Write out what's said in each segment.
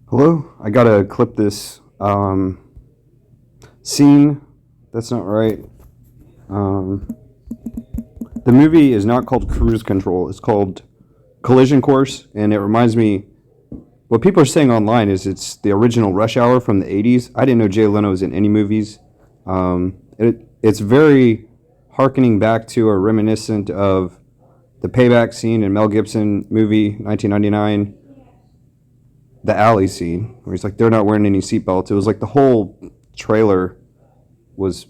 Hello, I gotta clip this scene. That's not right. Um, the movie is not called Cruise Control. It's called Collision Course, and it reminds me. What people are saying online is it's the original Rush Hour from the '80s. I didn't know Jay Leno was in any movies. It's very harkening back to or reminiscent of the payback scene in Mel Gibson movie 1999, the alley scene where he's like they're not wearing any seatbelts. It was like the whole trailer was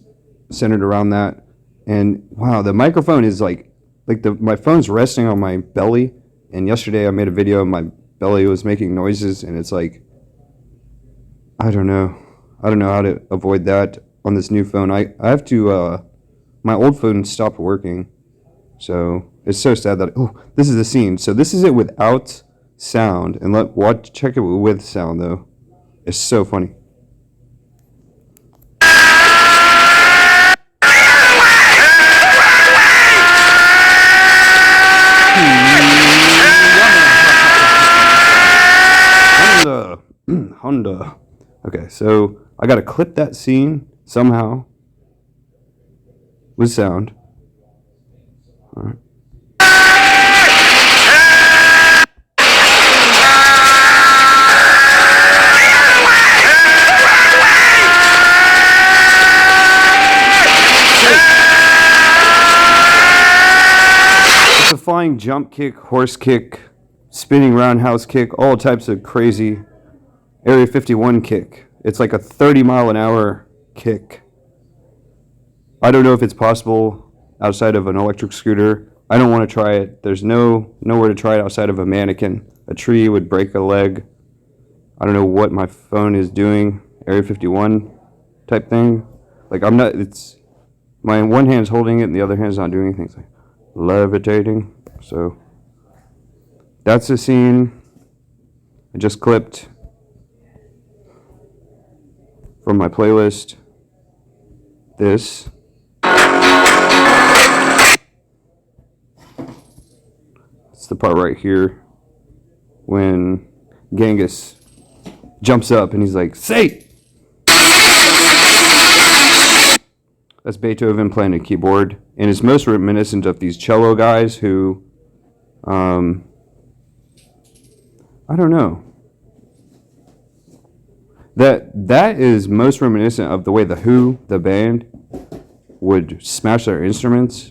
centered around that. And wow, the microphone is like my phone's resting on my belly. And yesterday I made a video and my belly was making noises, and it's like I don't know. I don't know how to avoid that on this new phone. I have to my old phone stopped working. So it's so sad that this is the scene. So this is it without sound, and check it with sound though. It's so funny. Honda. Honda. Okay, so I gotta clip that scene somehow with sound. All right. It's a flying jump kick, horse kick, spinning roundhouse kick, all types of crazy Area 51 kick. It's like a 30-mile-an-hour kick. I don't know if it's possible outside of an electric scooter. I don't want to try it. There's nowhere to try it outside of a mannequin. A tree would break a leg. I don't know what my phone is doing. Area 51 type thing. Like it's my one hand's holding it and the other hand's not doing anything. It's like levitating. So that's the scene I just clipped from my playlist. This. It's the part right here when Genghis jumps up and he's like, "Say!" That's Beethoven playing a keyboard, and it's most reminiscent of these cello guys who, I don't know. That is most reminiscent of the way the Who, the band, would smash their instruments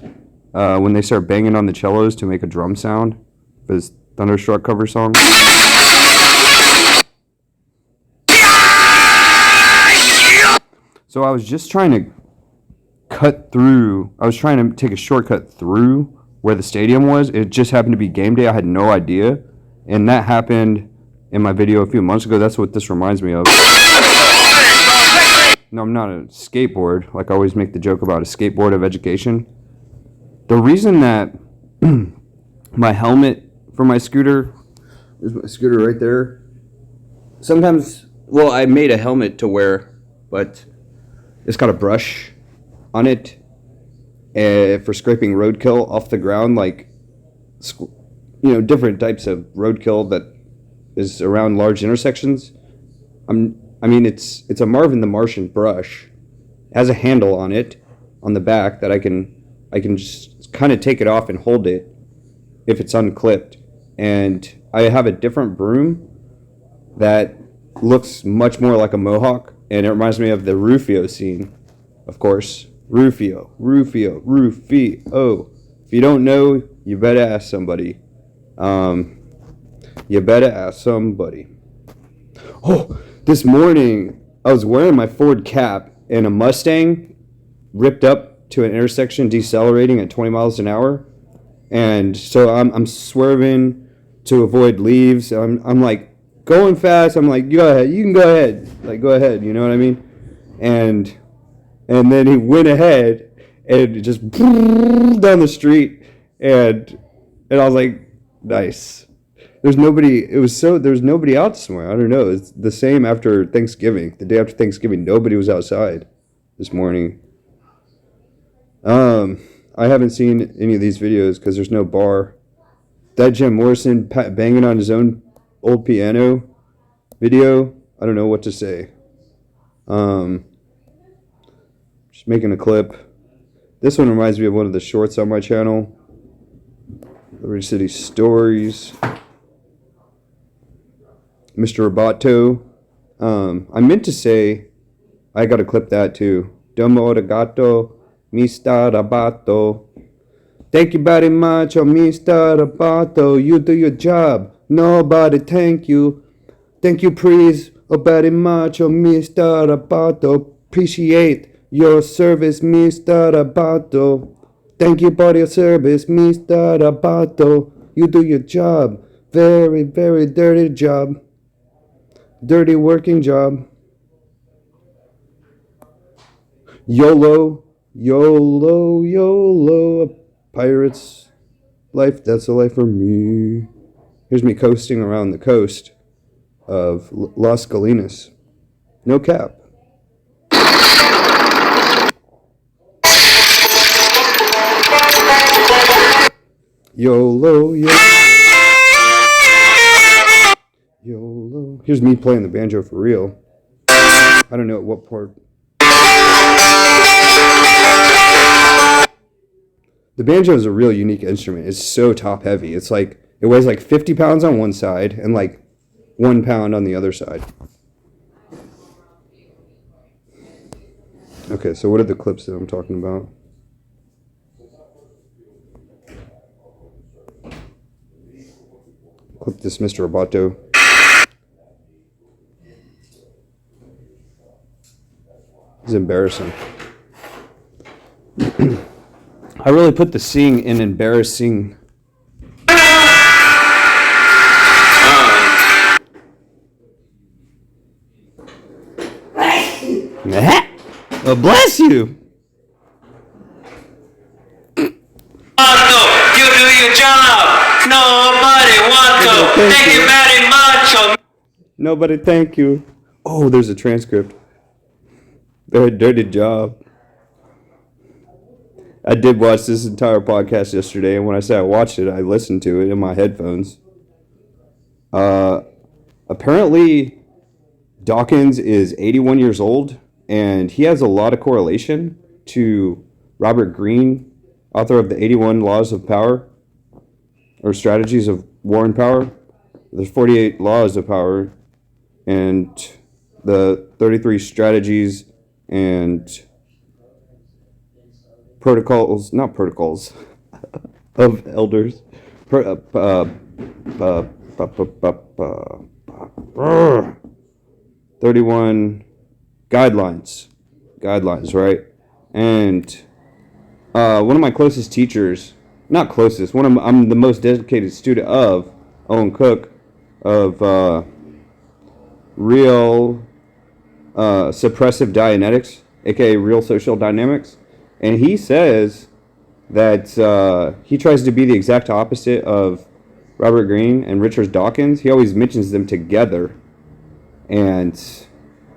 when they start banging on the cellos to make a drum sound for this Thunderstruck cover song. So I was just trying to I was trying to take a shortcut through where the stadium was. It just happened to be game day. I had no idea. And that happened in my video a few months ago. That's what this reminds me of. No, I'm not a skateboard. Like I always make the joke about a skateboard of education. The reason that my helmet for my scooter, there's my scooter right there. Sometimes, well, I made a helmet to wear, but it's got a brush on it for scraping roadkill off the ground, like different types of roadkill that is around large intersections. It's a Marvin the Martian brush. It has a handle on it on the back that I can just kind of take it off and hold it if it's unclipped. And I have a different broom that looks much more like a mohawk, and it reminds me of the Rufio scene, of course. Rufio. If you don't know, you better ask somebody. You better ask somebody. Oh, this morning I was wearing my Ford cap and a Mustang ripped up to an intersection decelerating at 20 miles an hour. And so I'm swerving to avoid leaves. I'm like going fast. I'm like, go ahead. You can go ahead. Like, go ahead. You know what I mean? And then he went ahead and just down the street. And I was like, nice. There's nobody. There's nobody out somewhere. I don't know. It's the same after Thanksgiving. The day after Thanksgiving, nobody was outside this morning. I haven't seen any of these videos because there's no bar. That Jim Morrison banging on his own old piano video. I don't know what to say. Just making a clip. This one reminds me of one of the shorts on my channel. Liberty City Stories. Mr. Roboto. I meant to say, I gotta clip that too. Domo arigato, Mr. Roboto. Thank you very much, Mr. Roboto. You do your job. Nobody thank you. Thank you, please, very much, Mr. Roboto. Appreciate your service, Mr. Roboto. Thank you for your service, Mr. Roboto. You do your job. Very, very dirty job. Dirty working job. YOLO, YOLO, YOLO. A pirate's life, that's a life for me. Here's me coasting around the coast of Las Galinas. No cap. YOLO, YOLO. YOLO. Here's me playing the banjo for real. I don't know at what part. The banjo is a real unique instrument. It's so top heavy. It's like, it weighs like 50 pounds on one side and like 1 pound on the other side. Okay, so what are the clips that I'm talking about? Clip this Mr. Roboto. It's embarrassing. I really put the sing in embarrassing. Oh, bless you. You do your job. Nobody wants to. Thank you very much. Nobody thank you. Oh, there's a transcript. Very dirty job. I did watch this entire podcast yesterday, and when I say I watched it, I listened to it in my headphones. Apparently, Dawkins is 81 years old, and he has a lot of correlation to Robert Greene, author of the 81 Laws of Power, or Strategies of War and Power. There's 48 laws of power, and the 33 strategies and protocols, not protocols, of elders. 31 guidelines, right? And one of my closest teachers, not closest, I'm the most dedicated student of Owen Cook, of real suppressive Dianetics, aka real social dynamics. And he says that he tries to be the exact opposite of Robert Greene and Richard Dawkins. He always mentions them together. And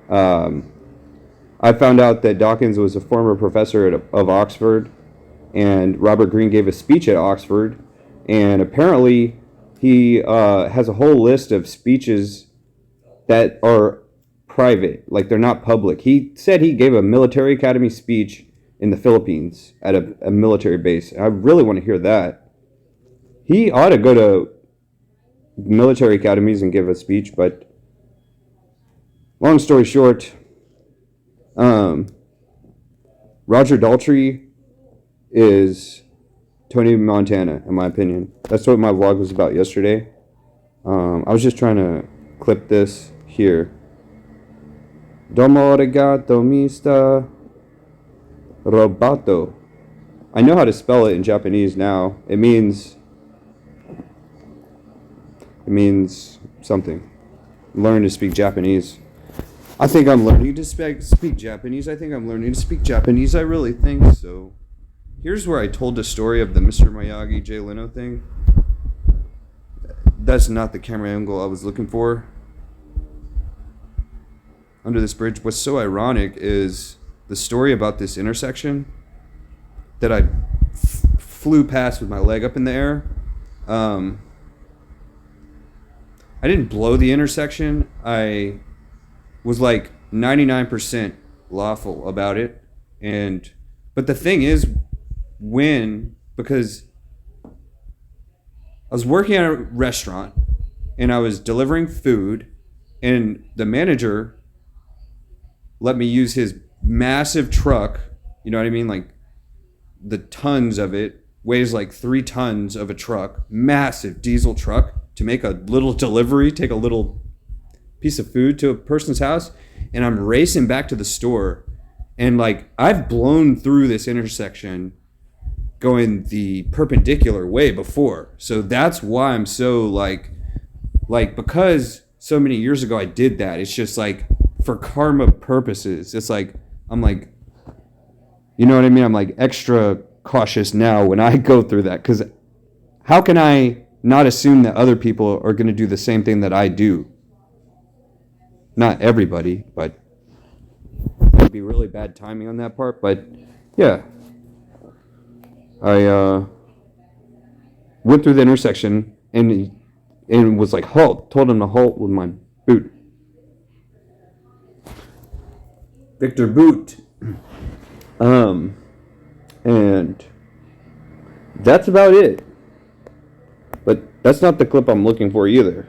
I found out that Dawkins was a former professor of Oxford, and Robert Greene gave a speech at Oxford. And apparently he has a whole list of speeches that are private, like they're not public. He said he gave a military academy speech in the Philippines at a military base. I really want to hear that. He ought to go to military academies and give a speech, but long story short, Roger Daltrey is Tony Montana, in my opinion. That's what my vlog was about yesterday. I was just trying to clip this here. Domo arigato, Mr. Roboto. I know how to spell it in Japanese now. It means something. Learn to speak Japanese. I think I'm learning to speak Japanese. I think I'm learning to speak Japanese. I really think so. Here's where I told the story of the Mr. Miyagi Jay Leno thing. That's not the camera angle I was looking for. Under this bridge. What's so ironic is the story about this intersection that I flew past with my leg up in the air. I didn't blow the intersection. I was like 99% lawful about it. And but the thing is, because I was working at a restaurant and I was delivering food, and the manager let me use his massive truck. You know what I mean? Like the tons of it weighs like 3 tons of a truck, massive diesel truck, to make a little delivery, take a little piece of food to a person's house. And I'm racing back to the store, and like I've blown through this intersection going the perpendicular way before. So that's why I'm so like because so many years ago I did that. It's just like for karma purposes. It's like I'm like, you know what I mean? I'm like extra cautious now when I go through that, because how can I not assume that other people are going to do the same thing that I do? Not everybody, but it would be really bad timing on that part. But yeah, I went through the intersection and was like, halt, told him to halt with my boot. Victor Boot. And that's about it. But that's not the clip I'm looking for either.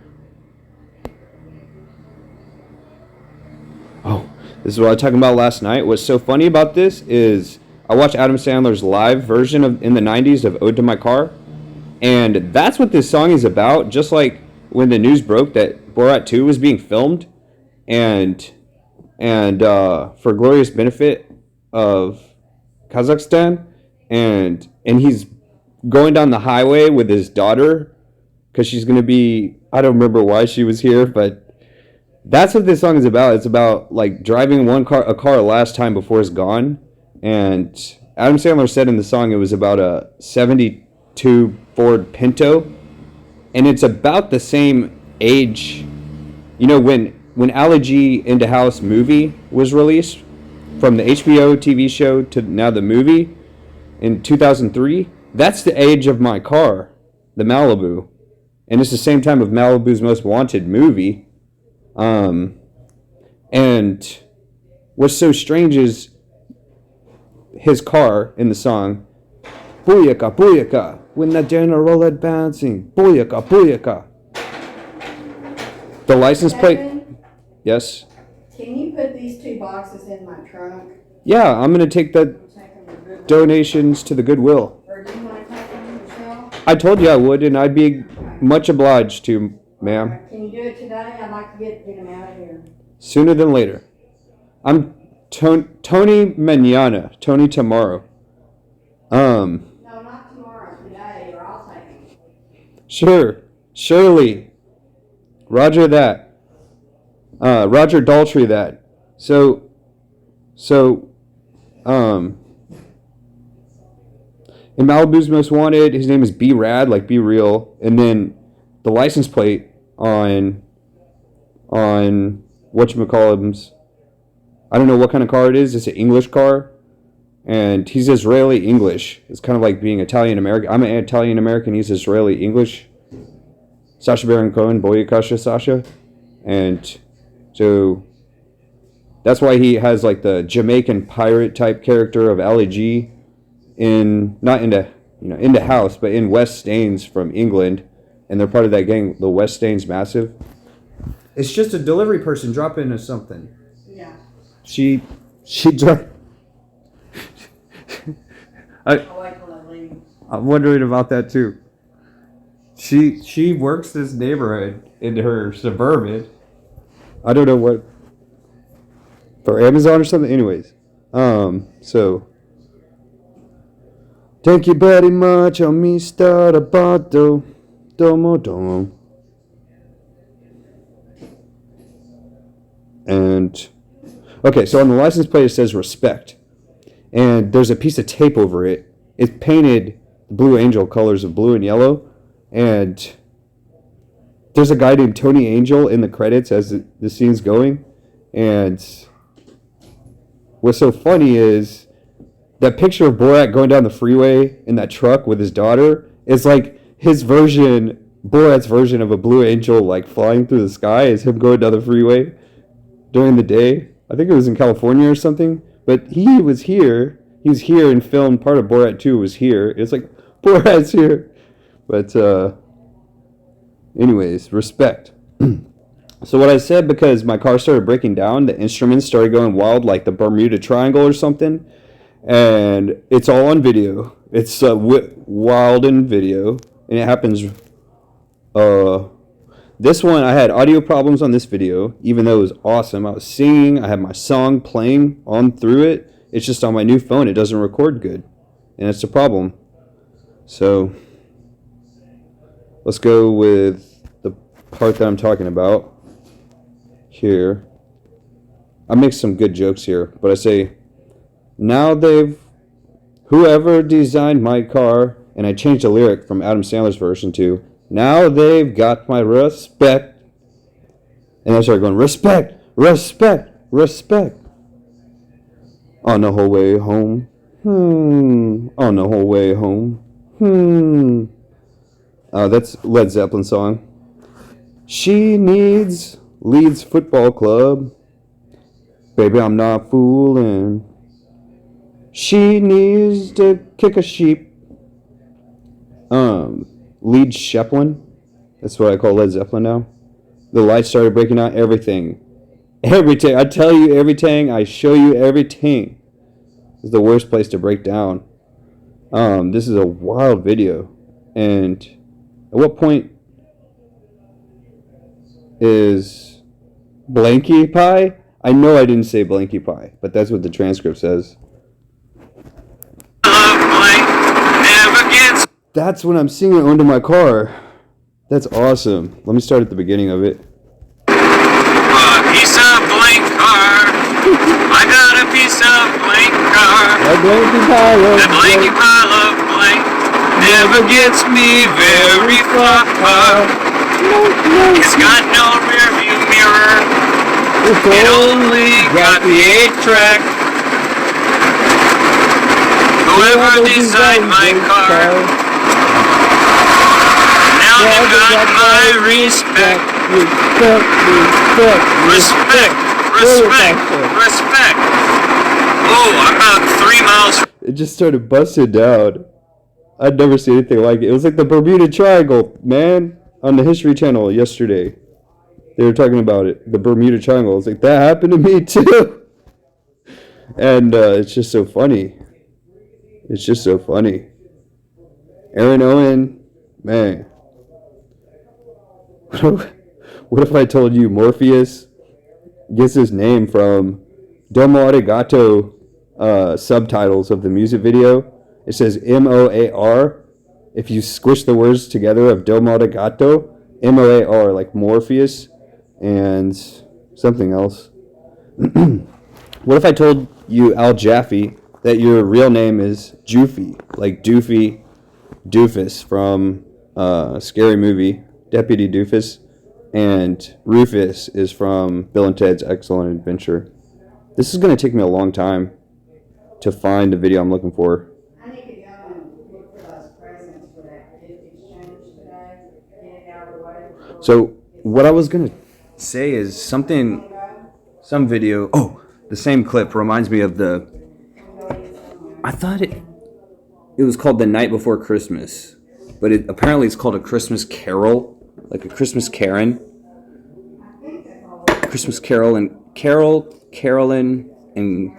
Oh, this is what I was talking about last night. What's so funny about this is I watched Adam Sandler's live version of in the 90s of Ode to My Car. And that's what this song is about. Just like when the news broke that Borat 2 was being filmed, and for glorious benefit of Kazakhstan, and he's going down the highway with his daughter because she's going to be, I don't remember why she was here, but that's what this song is about. It's about like driving a car last time before it's gone. And Adam Sandler said in the song it was about a 72 Ford Pinto, and it's about the same age. You know, when Ali G Into House movie was released, from the HBO TV show to now the movie in 2003, that's the age of my car, the Malibu. And it's the same time of Malibu's Most Wanted movie. And what's so strange is his car in the song, Booyaka, booyaka, when the general advancing, booyaka, booyaka. The license plate, Kevin, yes? can you put these 2 boxes in my trunk? Yeah, I'm going to take the Take them to Goodwill. donations to the Goodwill. Or do you want to take them, Michelle? I told you I would, and I'd be much obliged to, ma'am. Can you do it today? I'd like to get them out of here. Sooner than later. I'm Tony Manana. Tony tomorrow. No, not tomorrow, today, or I'll take them. Sure. Surely. Roger that. Roger Daltrey that. So, in Malibu's Most Wanted, his name is B Rad, like Be Real, and then the license plate on whatchamacallit's, I don't know what kind of car it is. It's an English car, and he's Israeli English. It's kind of like being Italian American. I'm an Italian American. He's Israeli English. Sacha Baron Cohen, Boyakasha Sasha, and so that's why he has like the Jamaican pirate type character of Ali G in not into into House, but in West Staines from England, and they're part of that gang, the West Staines Massive. It's just a delivery person dropping us something. Yeah. She dropped. I'll wait till I leave. I'm wondering about that too. She works this neighborhood in her suburban. I don't know what, for Amazon or something. Anyways, so thank you very much, Mr. Abato. Domo domo. And okay, so on the license plate it says respect, and there's a piece of tape over it. It's painted Blue Angel colors of blue and yellow, and there's a guy named Tony Angel in the credits as the scene's going. And what's so funny is that picture of Borat going down the freeway in that truck with his daughter is like his version Borat's version of a blue angel like flying through the sky is him going down the freeway during the day. I think it was in California or something. But he was here. He was here and filmed part of Borat 2 was here. It's like, Borat's here. But, anyways, respect. So what I said, because my car started breaking down, the instruments started going wild, like the Bermuda Triangle or something. And it's all on video. It's wild in video. And it happens... this one, I had audio problems on this video, even though it was awesome. I was singing, I had my song playing on through it. It's just on my new phone, it doesn't record good. And it's a problem. So, let's go with the part that I'm talking about here. I make some good jokes here, but I say, now whoever designed my car, and I changed the lyric from Adam Sandler's version to, now they've got my respect. And I started going, respect, respect, respect. On the whole way home. On the whole way home. That's Led Zeppelin song. She needs Leeds Football Club. Baby, I'm not fooling. She needs to kick a sheep. Lead Zeppelin. That's what I call Led Zeppelin now. The lights started breaking out. Everything. Everything. I tell you everything. I show you everything. It's the worst place to break down. This is a wild video. And at what point is Blanky Pie? I know I didn't say Blanky Pie, but that's what the transcript says. That's when I'm singing onto my car. That's awesome. Let me start at the beginning of it. A piece of blank car. I got a piece of blank car. A blanky pile of The blanky pile of blank never gets me very far. It's got no rear view mirror. It only got the 8-track. Whoever designed my car. Now you got my respect. Respect. Oh, I'm about 3 miles. It just started busting down. I'd never seen anything like it. It was like the Bermuda Triangle, man, on the History Channel yesterday. They were talking about it, the Bermuda Triangle. It's like, that happened to me too. And it's just so funny. It's just so funny. Aaron Owen, man. What if I told you Morpheus gets his name from Domo Arigato subtitles of the music video? It says M-O-A-R. If you squish the words together of Domo Arigato, M-O-A-R, like Morpheus and something else. What if I told you, Al Jaffe, that your real name is Joofy, like Doofy Doofus from Scary Movie, Deputy Doofus, and Rufus is from Bill and Ted's Excellent Adventure. This is going to take me a long time to find the video I'm looking for. I need to go and look for those presents for that gift exchange today. Get it out of the way. So what I was going to say is some video, the same clip reminds me of I thought it was called The Night Before Christmas, but apparently it's called A Christmas Carol, like a Christmas Karen. Christmas Carol and Carolyn, and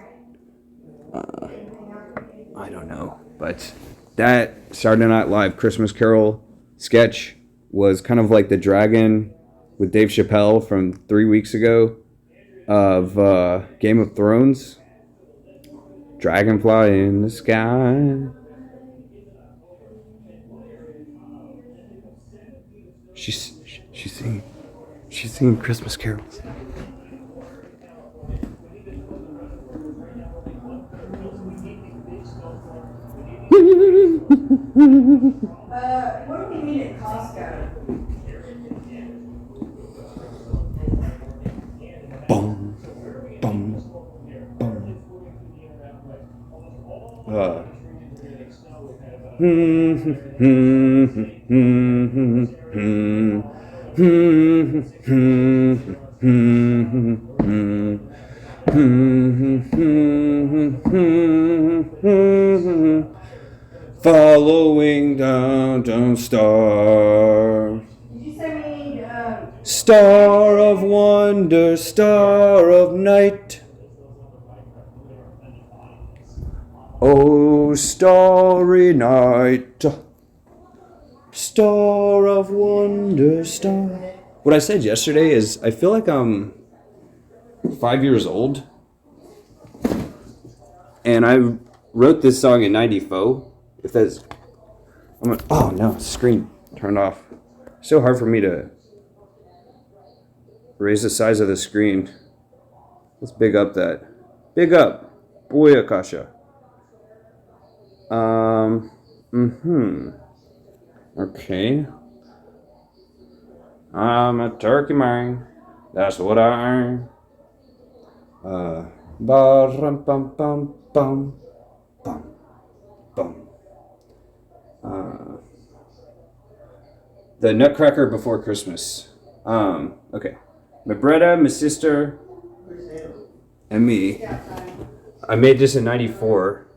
I don't know, but that Saturday Night Live Christmas Carol sketch was kind of like the dragon with Dave Chappelle from 3 weeks ago of Game of Thrones. Dragonfly in the sky. She's singing Christmas carols. What do we need at Costco? Boom, boom, boom. Following down star. Did you say we need, Star of wonder, star of night. Oh, starry night. Star of wonder, star. What I said yesterday is I feel like I'm 5 years old. And I wrote this song in 94. If that's. Oh no, screen turned off. So hard for me to raise the size of the screen. Let's big up that. Big up. Boy Akasha. Okay. I'm a turkey man. That's what I am. Bum bum bum bum bum. The Nutcracker Before Christmas. Okay. My brother, my sister, and me. I made this in 94.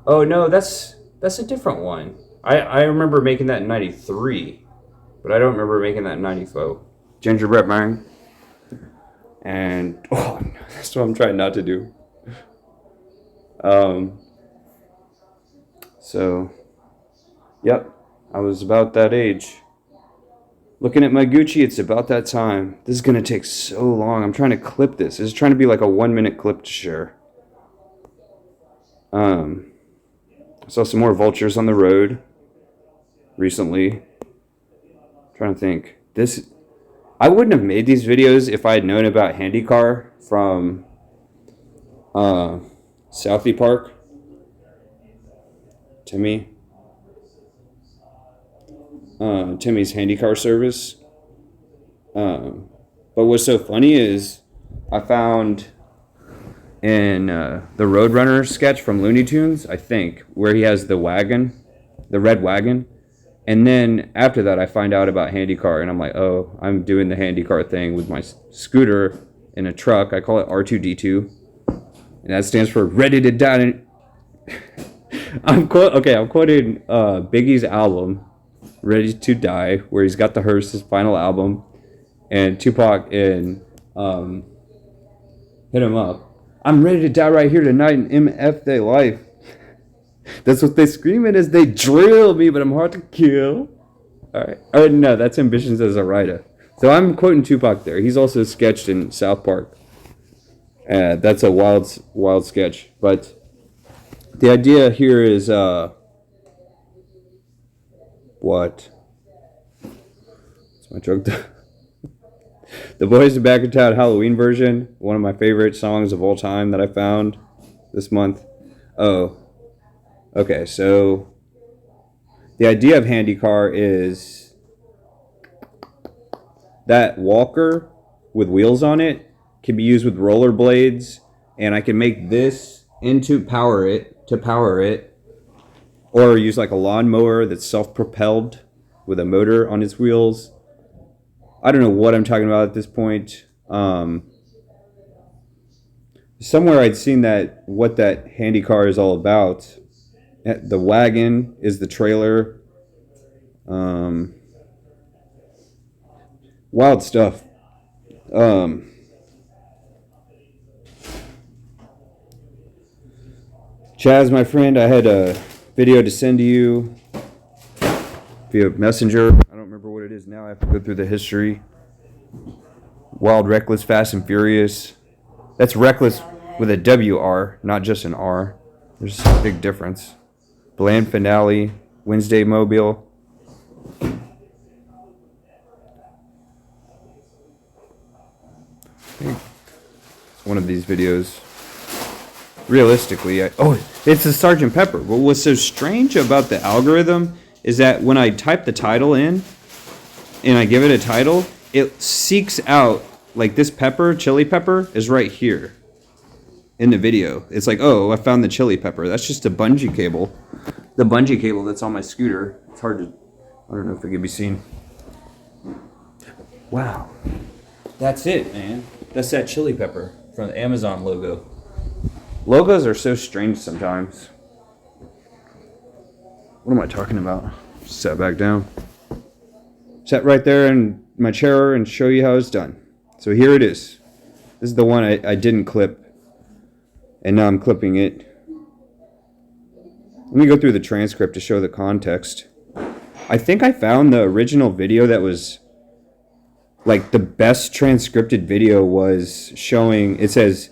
Oh no, that's a different one. I remember making that in 93, but I don't remember making that in 94. Gingerbread man. And oh no, that's what I'm trying not to do. So yep, I was about that age. Looking at my Gucci, it's about that time. This is gonna take so long. I'm trying to clip this. This is trying to be like a 1 minute clip to share. I saw some more vultures on the road recently. Trying to think. I wouldn't have made these videos if I had known about HandyCar from Southie Park. Timmy's HandyCar service. But what's so funny is I found in the Roadrunner sketch from Looney Tunes, I think, where he has the wagon, the red wagon. And then after that, I find out about HandyCar, and I'm like, oh, I'm doing the HandyCar thing with my scooter in a truck. I call it R2D2, and that stands for Ready to Die. I'm quoting Biggie's album, Ready to Die, where he's got the hearse, his final album, and Tupac in Hit 'Em Up. I'm ready to die right here tonight in MF They Life. That's what they screaming as they drill me, but I'm hard to kill. Alright. Oh no, that's Ambitions as a Writer. So I'm quoting Tupac there. He's also sketched in South Park. That's a wild sketch. But the idea here is what? It's my drug. The Boys Are Back in Town Halloween version. One of my favorite songs of all time that I found this month. Oh. Okay, so the idea of HandyCar is that walker with wheels on it can be used with rollerblades, and I can make this to power it, or use like a lawnmower that's self-propelled with a motor on its wheels. I don't know what I'm talking about at this point. Somewhere I'd seen that what that HandyCar is all about. The wagon is the trailer. Wild stuff. Chaz, my friend, I had a video to send to you via Messenger. I don't remember what it is now. I have to go through the history. Wild, Reckless, Fast and Furious. That's Reckless with a WR, not just an R. There's a big difference. Bland Finale, Wednesday Mobile. It's one of these videos. Realistically, it's a Sgt. Pepper. But what's so strange about the algorithm is that when I type the title in and I give it a title, it seeks out, like this pepper, chili pepper, is right here in the video. It's like, oh, I found the chili pepper. That's just a bungee cable. The bungee cable that's on my scooter. It's hard to, I don't know if it can be seen. Wow. That's it, man. That's that chili pepper from the Amazon logo. Logos are so strange sometimes. What am I talking about? Sat back down. Sat right there in my chair and show you how it's done. So here it is. This is the one I didn't clip. And now I'm clipping it. Let me go through the transcript to show the context. I think I found the original video that was like the best transcripted video was showing, it says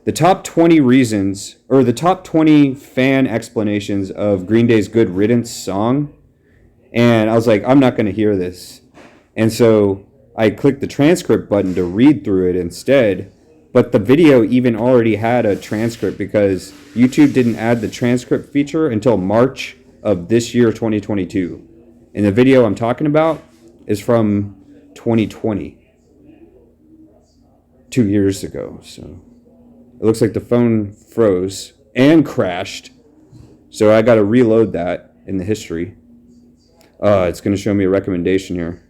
the top 20 reasons or the top 20 fan explanations of Green Day's Good Riddance song. And I was like, I'm not going to hear this. And so I clicked the transcript button to read through it instead. But the video even already had a transcript because YouTube didn't add the transcript feature until March of this year, 2022. And the video I'm talking about is from 2020. 2 years ago. So it looks like the phone froze and crashed. So I got to reload that in the history. It's going to show me a recommendation here.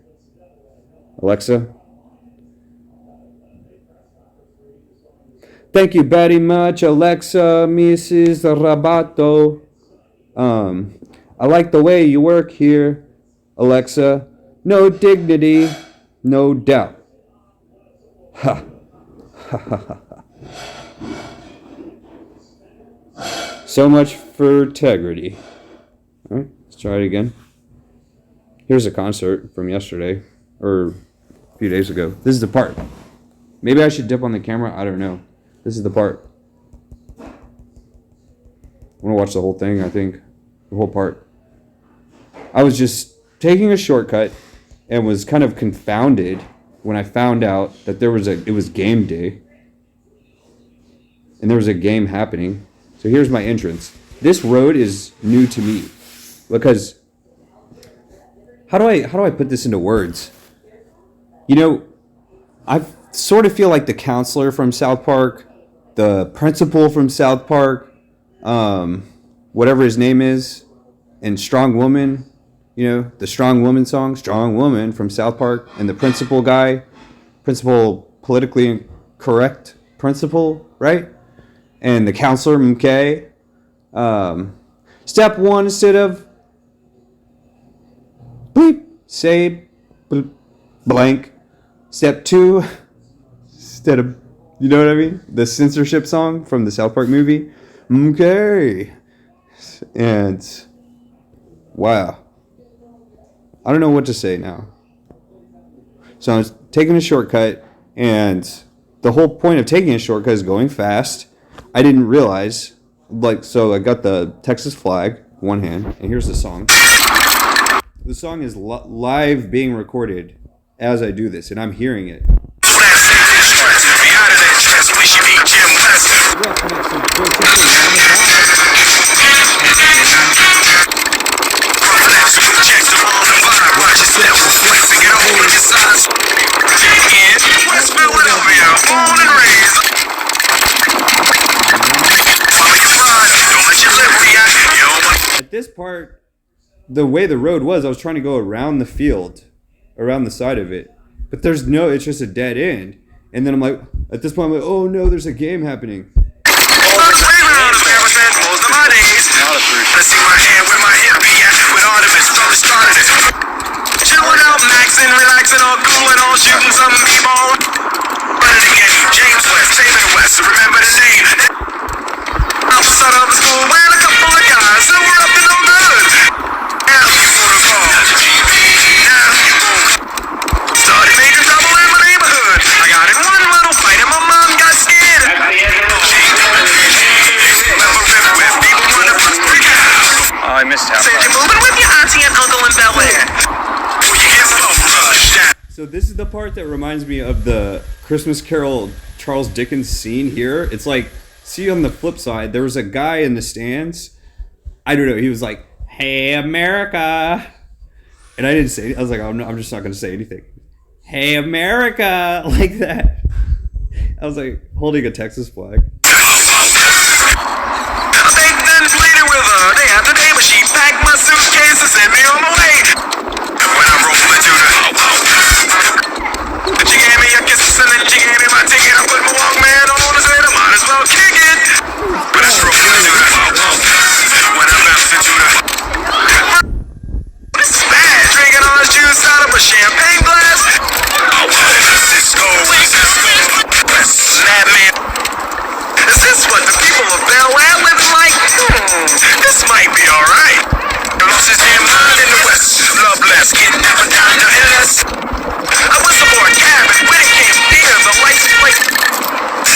Alexa. Thank you very much, Alexa, Mrs. Rabato. I like the way you work here, Alexa. No dignity, no doubt. Ha. Ha ha ha. So much for integrity. All right, let's try it again. Here's a concert from yesterday, or a few days ago. This is the part. Maybe I should dip on the camera. I don't know. This is the part. I want to watch the whole thing, I think. The whole part. I was just taking a shortcut and was kind of confounded when I found out that it was game day. And there was a game happening. So here's my entrance. This road is new to me. Because how do I put this into words? You know, I sort of feel like the counselor from South Park, the principal from South Park, whatever his name is, and Strong Woman, you know, the Strong Woman song, Strong Woman from South Park, and the principal guy, principal politically correct principal, right? And the counselor, MK. Step one, instead of bleep, say blank. Step two, instead of, you know what I mean? The censorship song from the South Park movie. Okay. And, wow. I don't know what to say now. So I was taking a shortcut, and the whole point of taking a shortcut is going fast. I didn't realize, so I got the Texas flag, one hand, and here's the song. The song is live being recorded as I do this, and I'm hearing it. At this part, the way the road was, I was trying to go around the field, around the side of it. But it's just a dead end. And then I'm like, at this point, I'm like, oh no, there's a game happening. Chilling out, maxing, relaxing, all cooling, all shooting some b-ball. Running again, James West, David West, remember the name. Outside of the school, and a couple of guys who were up to no good. Now you protocol. Now you boom. Started making trouble in my neighborhood. I got in one little fight and my mom got scared. Remember Rip, people wanna bust the cow. Oh, I missed half. Said you're moving with your auntie and uncle in Bel Air. So this is the part that reminds me of the Christmas Carol Charles Dickens scene here. It's like, see on the flip side, there was a guy in the stands. I don't know. He was like, "Hey, America." And I didn't say it. I was like, I'm just not going to say anything. "Hey, America." Like that. I was like holding a Texas flag. I baked and pleaded with her day after day, but she packed my suitcase and sent me on my way. And when I rolled into the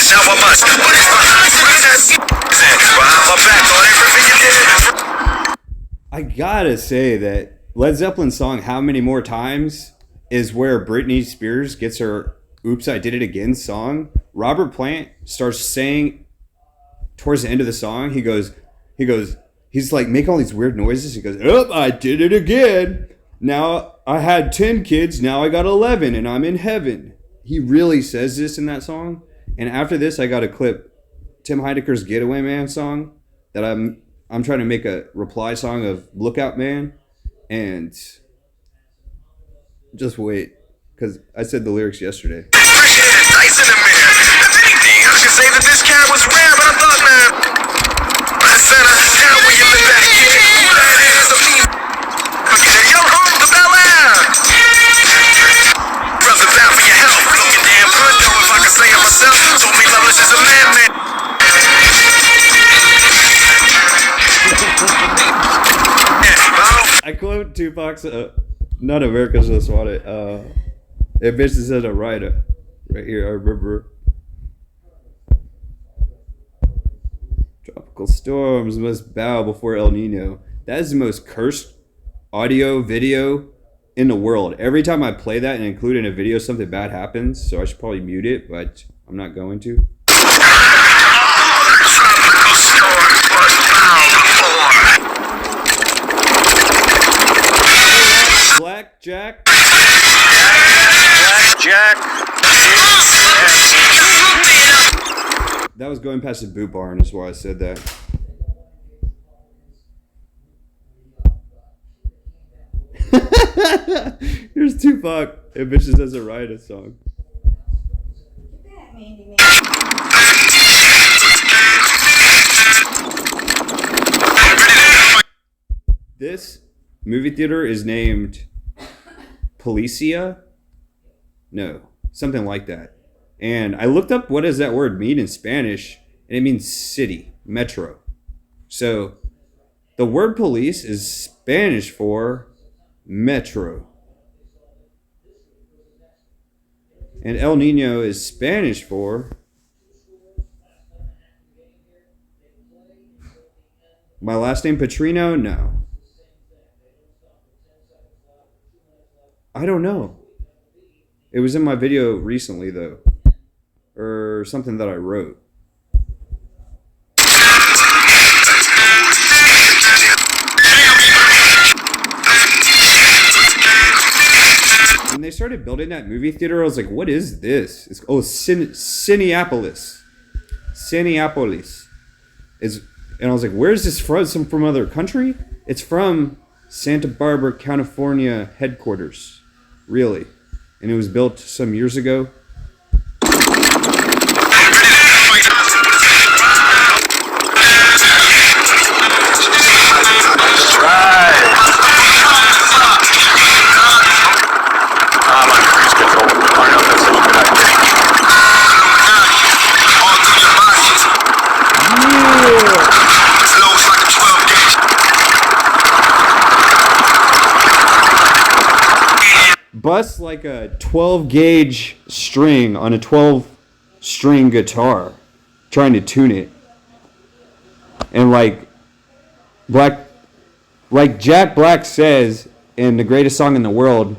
Now I must put it behind my back on everything you did. I gotta say that Led Zeppelin's song "How Many More Times" is where Britney Spears gets her "Oops, I Did It Again" song. Robert Plant starts saying towards the end of the song, he's like making all these weird noises. He goes, "Oh, I did it again. Now I had 10 kids, now I got 11 and I'm in heaven." He really says this in that song. And after this, I got a clip, Tim Heidecker's "Getaway Man" song, that I'm trying to make a reply song of "Lookout Man," and just wait, because I said the lyrics yesterday. Dice in the mirror. If anything, I could say that this cat was rare, but I thought, man, I said, down where you live at, kid. Who that is, I mean, forget it. Yo, home to Bel Air. Brother, bound for your health. Looking damn good, though, if I can say it myself. Told me Loveless is a man, man. I quote Tupac's "Not America's Most Wanted." It basically said a writer right here. I remember. Tropical storms must bow before El Nino. That is the most cursed audio video in the world. Every time I play that and include it in a video, something bad happens. So I should probably mute it, but I'm not going to. Tropical storm must bow before. Blackjack. Jack. That was going past the boot barn, is why I said that. Here's Tupac. It bitches doesn't write a song. Get back, Mandy Man. This movie theater is named Policia? No, something like that. And I looked up what does that word mean in Spanish, and it means city, metro. So the word police is Spanish for metro. And El Nino is Spanish for my last name Petrino? No. I don't know. It was in my video recently, though. Or something that I wrote. When they started building that movie theater, I was like, what is this? It's Cineapolis. Cineapolis. And I was like, where's this from? Some from other country? It's from Santa Barbara, California headquarters. Really. And it was built some years ago. Bust like a 12 gauge string on a 12 string guitar, trying to tune it. And like Jack Black says in The Greatest Song in the World,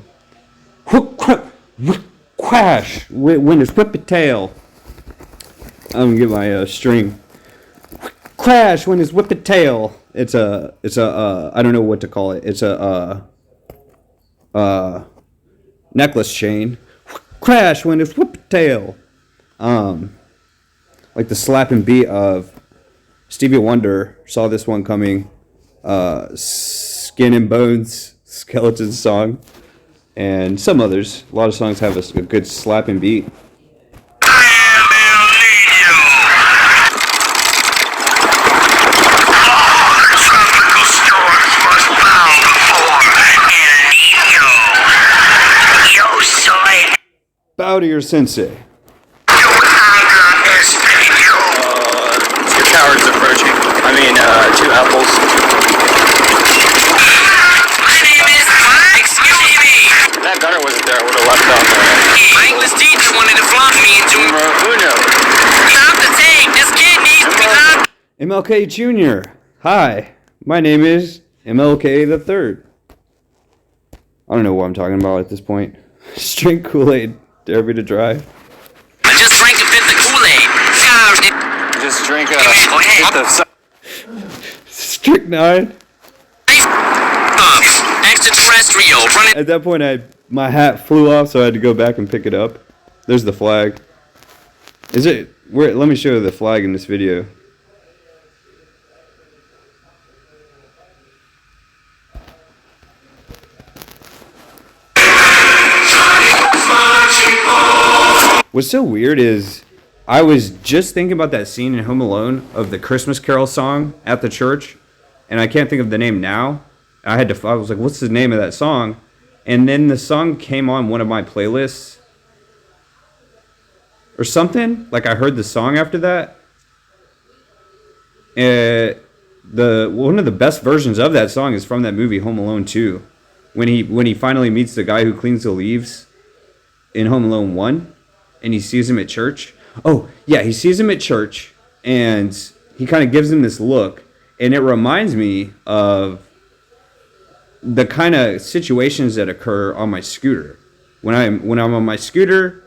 quash when it's whip a tail. I'm gonna get my string. Crash when it's whip a tail. It's a I don't know what to call it. It's a necklace chain. Crash when it's whip tail. Like the slapping beat of Stevie Wonder. Saw this one coming. Skin and Bones Skeleton song. And some others. A lot of songs have a good slapping beat. Bow to your sensei. Two cowards approaching. I mean, 2 apples. My name is Mike. Excuse me. That gunner wasn't there. I would have left off there. My English teacher wanted to flaunt me into Numero uno. now MLK Jr. Hi, my name is MLK the Third. I don't know what I'm talking about at this point. Just drink Kool-Aid. Dare me to drive. I just drank a bit of Kool-Aid. Just drink Strychnine. Extraterrestrial running. At that point, my hat flew off, so I had to go back and pick it up. There's the flag. Is it? Where? Let me show you the flag in this video. What's so weird is I was just thinking about that scene in Home Alone of the Christmas Carol song at the church, and I can't think of the name now. I was like, what's the name of that song? And then the song came on one of my playlists or something. Like I heard the song after that. One of the best versions of that song is from that movie Home Alone 2. When he finally meets the guy who cleans the leaves in Home Alone 1 and he sees him at church. Oh, yeah, he sees him at church and he kind of gives him this look, and it reminds me of the kind of situations that occur on my scooter. When I'm on my scooter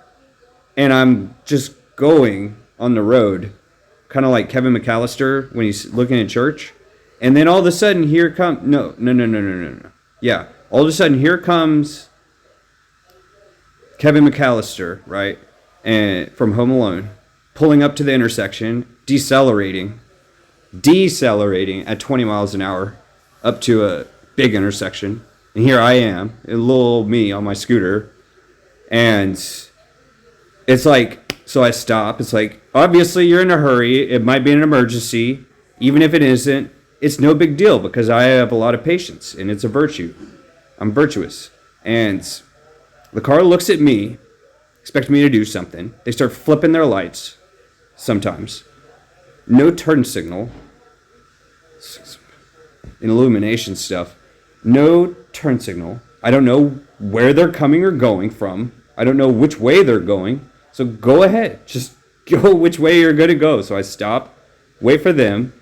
and I'm just going on the road, kind of like Kevin McAllister when he's looking at church, and then all of a sudden here comes no. Yeah, all of a sudden here comes Kevin McAllister, right? And from Home Alone, pulling up to the intersection, decelerating at 20 miles an hour up to a big intersection. And here I am, a little old me on my scooter. And it's like, so I stop. It's like, obviously you're in a hurry. It might be an emergency. Even if it isn't, it's no big deal because I have a lot of patience and it's a virtue. I'm virtuous. And the car looks at me, expect me to do something. They start flipping their lights sometimes. No turn signal. Illumination stuff. No turn signal. I don't know where they're coming or going from. I don't know which way they're going. So go ahead. Just go which way you're going to go. So I stop, wait for them,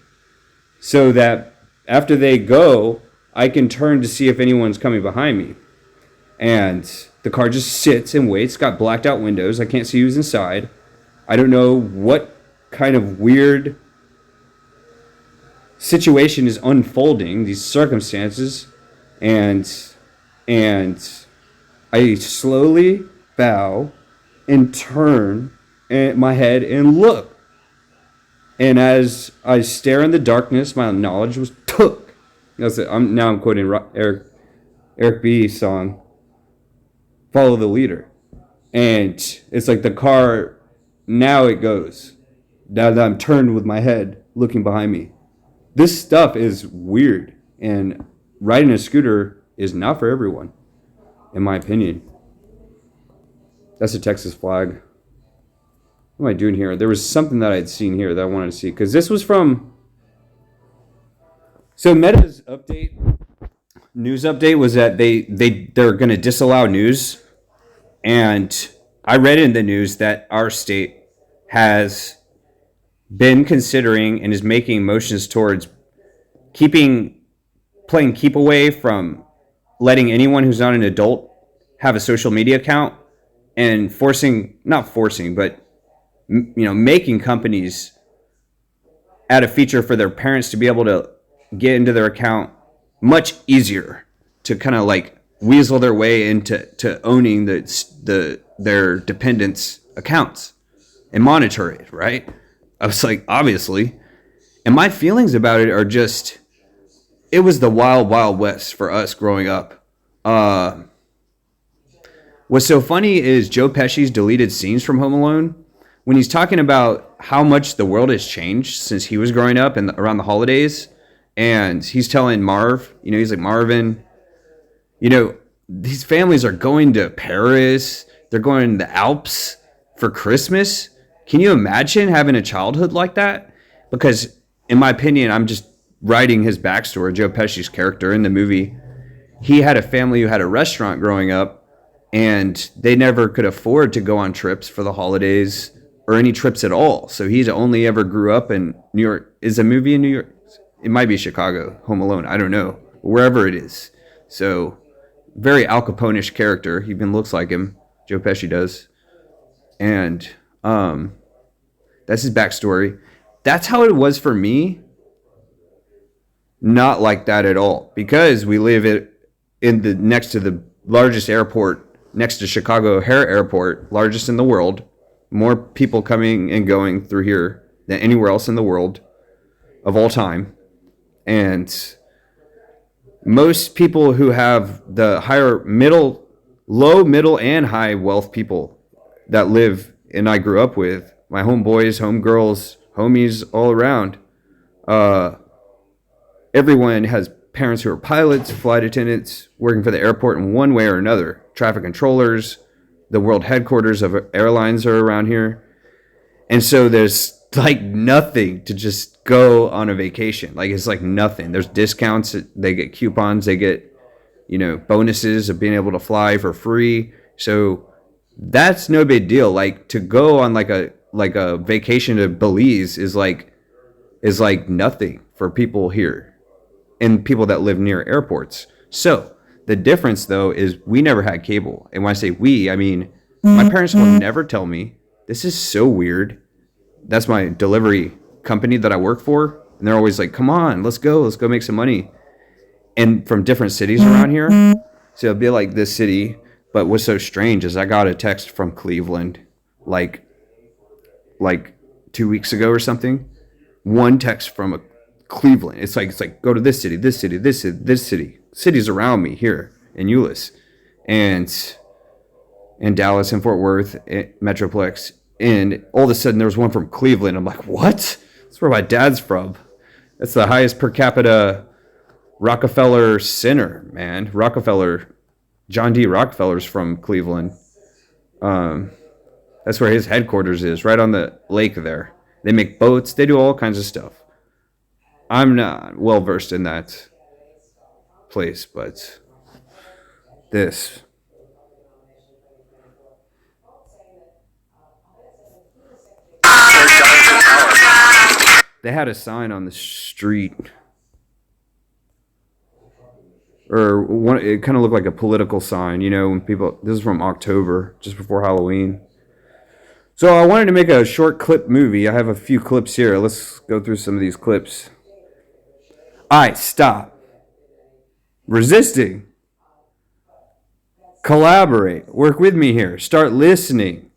so that after they go, I can turn to see if anyone's coming behind me. And the car just sits and waits. Got blacked out windows. I can't see who's inside. I don't know what kind of weird situation is unfolding, these circumstances, and I slowly bow and turn my head and look. And as I stare in the darkness, my knowledge was took. That's it. I'm quoting Eric B's song, Follow the Leader. And it's like the car, now it goes. Now that I'm turned with my head looking behind me. This stuff is weird. And riding a scooter is not for everyone, in my opinion. That's a Texas flag. What am I doing here? There was something that I'd seen here that I wanted to see. Because this was from... So Meta's news update was that they're going to disallow news. And I read in the news that our state has been considering and is making motions towards playing keep away from letting anyone who's not an adult have a social media account, and making companies add a feature for their parents to be able to get into their account much easier, to kind of like weasel their way into owning their dependents' accounts and monitor it, right? I was like, obviously. And my feelings about it are just, it was the wild, wild west for us growing up. What's so funny is Joe Pesci's deleted scenes from Home Alone, when he's talking about how much the world has changed since he was growing up and around the holidays. And he's telling Marv, he's like, Marvin, these families are going to Paris. They're going to the Alps for Christmas. Can you imagine having a childhood like that? Because in my opinion, I'm just writing his backstory, Joe Pesci's character in the movie. He had a family who had a restaurant growing up, and they never could afford to go on trips for the holidays or any trips at all. So he's only ever grew up in New York. Is a movie in New York? It might be Chicago, Home Alone. I don't know. Wherever it is. So very Al Capone-ish character. He even looks like him. Joe Pesci does. And that's his backstory. That's how it was for me. Not like that at all. Because we live next to the largest airport, next to Chicago O'Hare Airport, largest in the world. More people coming and going through here than anywhere else in the world of all time. And most people who have the low, middle, and high wealth people that live and I grew up with, my homeboys, homegirls, homies all around, everyone has parents who are pilots, flight attendants, working for the airport in one way or another, traffic controllers. The world headquarters of airlines are around here. And so there's like nothing to just go on a vacation. Like it's like nothing. There's discounts. They get coupons. They get, bonuses of being able to fly for free. So that's no big deal. Like to go on like a vacation to Belize is like nothing for people here and people that live near airports. So the difference, though, is we never had cable. And when I say we, I mean, my parents will never tell me. This is so weird. That's my delivery company that I work for. And they're always like, come on, let's go make some money. And from different cities around here. So it'll be like this city. But what's so strange is I got a text from Cleveland like 2 weeks ago or something. One text from Cleveland. It's like go to this city, this city, this city, this city. Cities around me here in Euless and Dallas and Fort Worth, Metroplex. And all of a sudden there was one from Cleveland. I'm like, what? That's where my dad's from. That's the highest per capita Rockefeller Center, man. John D. Rockefeller's from Cleveland. That's where his headquarters is, right on the lake there. They make boats. They do all kinds of stuff. I'm not well versed in that place, but this. They had a sign on the street, or one. It kind of looked like a political sign, when people. This is from October, just before Halloween. So I wanted to make a short clip movie. I have a few clips here. Let's go through some of these clips. All right, stop. Resisting. Collaborate. Work with me here. Start listening.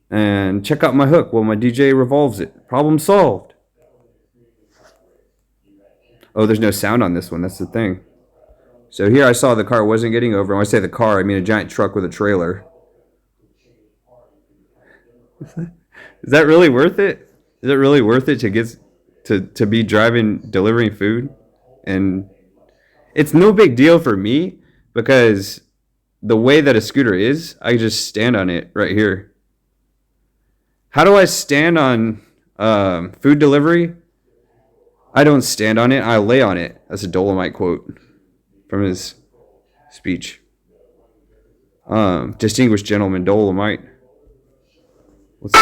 And check out my hook while my DJ revolves it. Problem solved. Oh, there's no sound on this one. That's the thing. So here I saw the car wasn't getting over. When I say the car, I mean a giant truck with a trailer. Is that really worth it? Is it really worth it to get to be delivering food? And it's no big deal for me because the way that a scooter is, I just stand on it right here. How do I stand on food delivery? I don't stand on it. I lay on it. That's a Dolomite quote from his speech. Distinguished gentleman, Dolomite. What's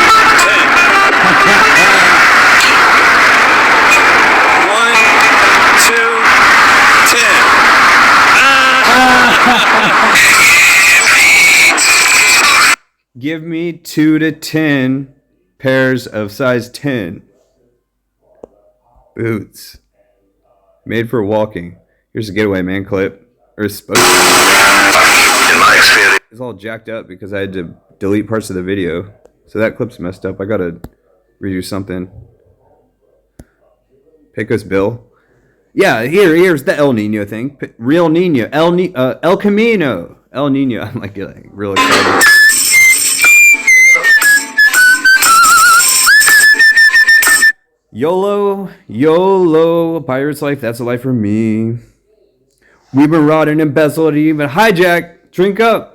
Give me 2 to 10 pairs of size 10 boots made for walking. Here's a Getaway Man clip. Or it's supposed to be. It's all jacked up because I had to delete parts of the video. So that clip's messed up. I gotta redo something. Pecos Bill. Yeah, here's the El Nino thing. Real Nino. El Camino. El Nino. I'm like real excited. YOLO, a pirate's life, that's a life for me. We've been robbed, embezzled, even hijacked. Drink up.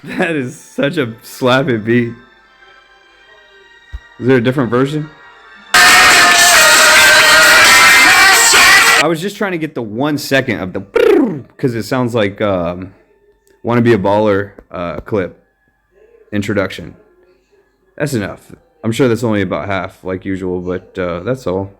That is such a slapping beat. Is there a different version? I was just trying to get the 1 second of the because it sounds like "Wanna Be a Baller" clip introduction. That's enough. I'm sure that's only about half, like usual, but that's all.